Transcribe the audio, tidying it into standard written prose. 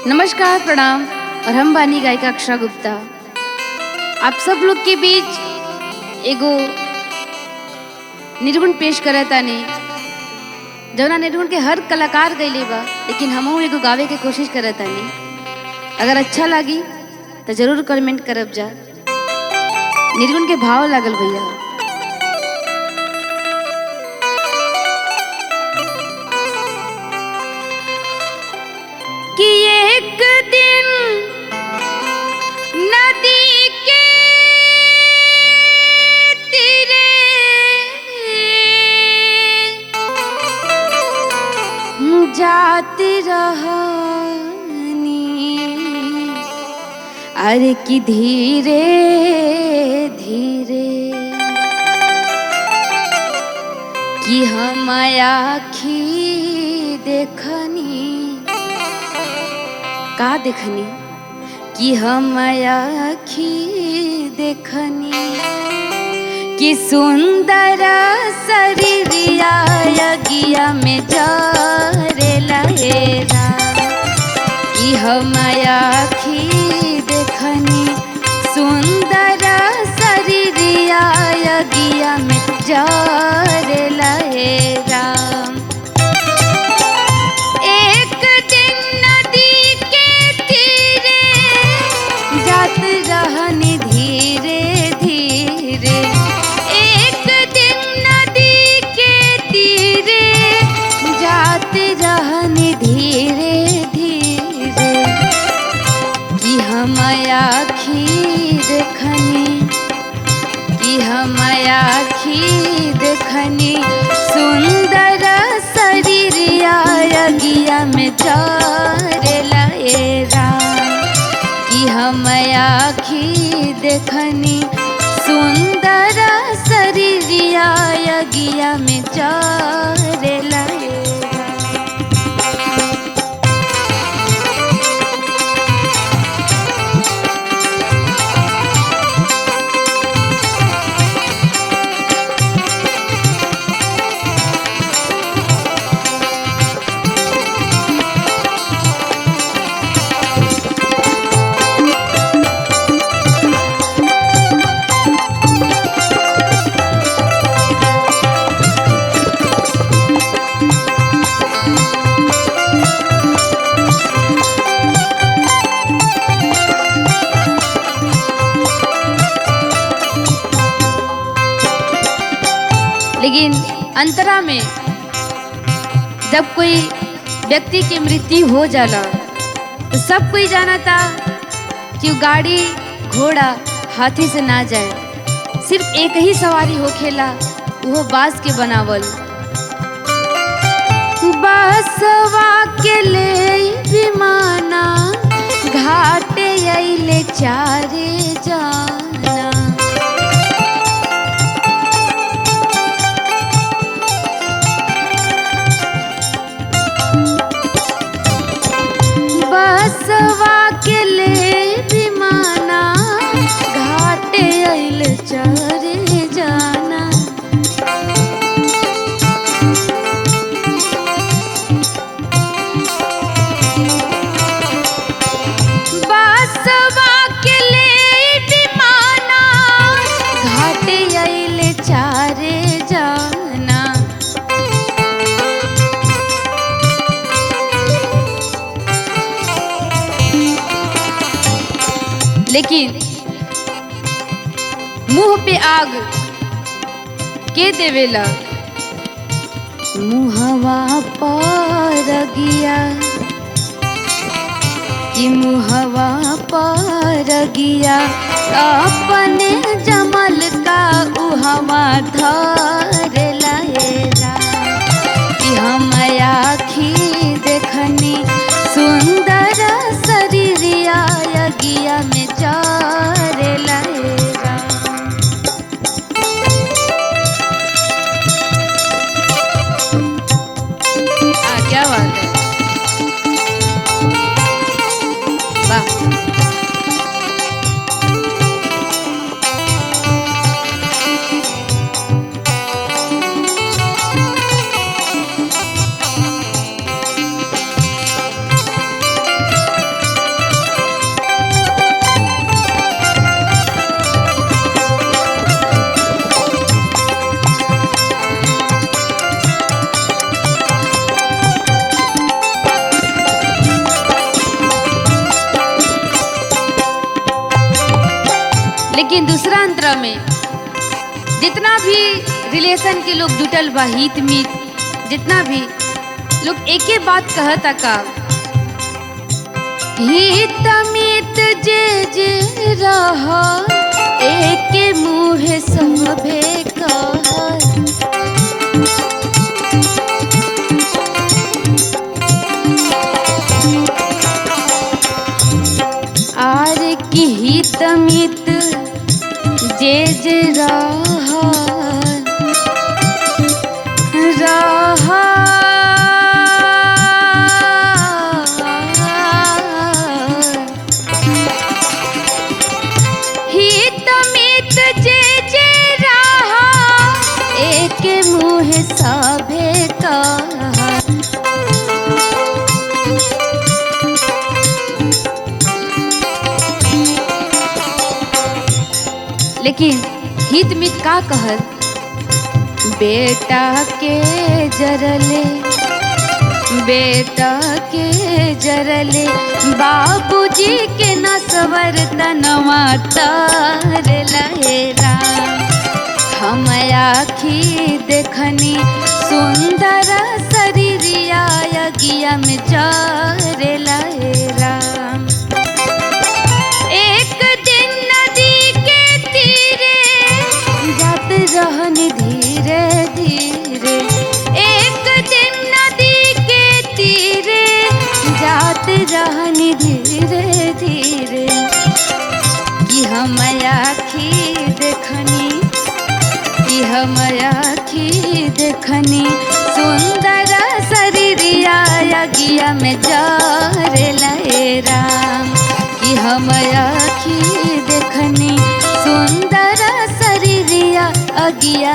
नमस्कार, प्रणाम। और हम बानी गायिका अक्षरा गुप्ता आप सब लोग के बीच एगो निर्गुण पेश करतानी। जौना निर्गुण के हर कलाकार गईले बा, लेकिन हमहू एगो गावे के कोशिश करतानी। अगर अच्छा लगी तो जरूर कमेंट करब जा। निर्गुण के भाव लागल भैया। कि एक दिन नदी के तीरे जाती रहनी, अरे कि धीरे धीरे कि हम आखी देखनी। का देखनी? कि हम आखी देखनी कि सुंदर शरीरिया यगिया में जरेला हेरा। कि हम आखी देखनी सुंदर शरीरिया यगिया में जरेला हेरा। रहनी धीरे धीरे, एक दिन नदी के तीरे जाते रहनी धीरे धीरे कि हम आखी देखनी। कि हम आखी देखनी सुंदर शरीरिया यगिया में जरेला हेरा। कि हम आखी देखनी सुंदर शरीरिया यगिया में जरेला हेरा। लेकिन अंतरा में जब कोई व्यक्ति की मृत्यु हो जाला तो सब कोई जाना था कि गाड़ी घोड़ा हाथी से ना जाए, सिर्फ एक ही सवारी होखेला, वो बांस के बनावल। बांसवा के ले विमाना घाटे अइले चारे जाना। बसवा के ले विमाना घाटे अइल चरे जाना। बसवा के ले विमाना घाटे अइल चारे जाना। लेकिन मुंह पे आग के देवेला, मुहवा पर गिया। कि मुहवा पर गिया अपने जमल का उहवा धरेला हेरा। कि हम आखी देखनी सुंदर शरीरिया यगिया में जरेला हेरा। क्या बात है, वाह। लेकिन दूसरा अंतरा में जितना भी रिलेशन के लोग जुटल बा, हित मीत जितना भी लोग एके बात कहता का, हित मीत जे जे रहा एके मुँह सभे कहा। आर की हित मीत जे जे रहा रहा हित मीत जे जे रहा एक मुँह सभे कहा। लेकिन हित मित का कहत, बेटा के जरले बेटा के जरले बाबूजी के न सवर तनवा तार लहेरा। हम आखी देखनी सुंदर शरीरिया यज्ञ में चार लहेरा। रहनी धीरे धीरे एक दिन नदी के तीरे जाते रहनी धीरे धीरे कि हम आखी देखनी कि हम आखी देखनी सुंदर शरीरिया यज्ञ में जार लहेरा। कि हम आखी देखनी सुंदर शरीरिया अगिया